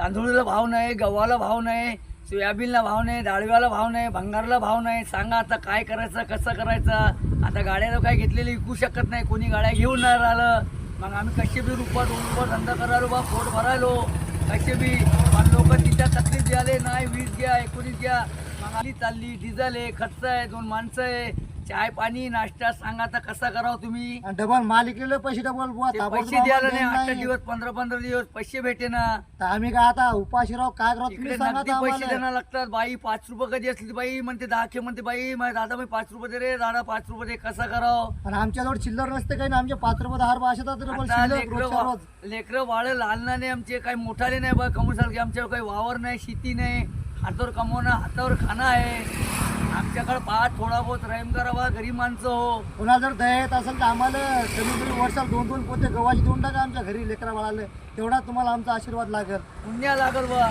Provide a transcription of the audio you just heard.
तांदूळाला भाव नाही, गव्हाला भाव नाही, सोयाबीनला भाव नाही, डाळव्याला भाव नाही, भंगारला भाव नाही. सांगा आता काय करायचं, कसं करायचं. आता गाड्या काय घेतलेली विकू शकत नाही, कोणी गाड्या घेऊन नाही राहिलं. मग आम्ही कसे बी रुपये 2 रुपये धंदा करायलो बा, पोट भरायलो कसे बी. पण लोक तिच्या तकलीफ द्याले नाही, 20 घ्या 19 घ्या. मग आली चालली, डिझेल आहे, खर्च आहे, 2 माणसं आहे, चाय पाणी नाश्ता. सांगा आता कसा करावं तुम्ही. डबल मालिकेले पैसे डबल बुवा, ते ताबडतोब पैसे द्यायला आम्हाला नाही, 8 देणं दिवस 15 दिवस पैसे भेटे ना. तर आम्ही काय आता उपाशी राहू, काय करावं तुम्ही इकडे सांगा नगदी आता पैसे आम्हाला. द्यायला लागतात. बाई 5 रुपये कधी असली बाई म्हणते 10 म्हणते बाई माझ्या दादा बाई 5 रुपये दे रे, दादा 5 रुपये दे, कसं करावं. आणि आमच्याजवळ चिल्लर नसते काही ना, आमचे 5 रुपये 10 रुपये असे तर डबल आता शिल्लक रोजच्या रोज. लेकरं बाळ लहान आमचे काही मोठाले नाही बा, कमवसारखे आमच्यावर काही वावर नाही, शेती नाही. हातावर कमवणं, हातावर खाणं आहे. आमच्याकडे पाहत थोडा बहुत रहीम करावा, गरीब माणसं हो. कोणाला जर दया येत असेल तर आम्हाला कमी कमी वर्षाला 2-2 पोते गव्हाची देऊन टाका आमच्या घरी लेकरा बाळाला. तेवढा तुम्हाला आमचा आशीर्वाद लागेल. पुण्य लागल बा.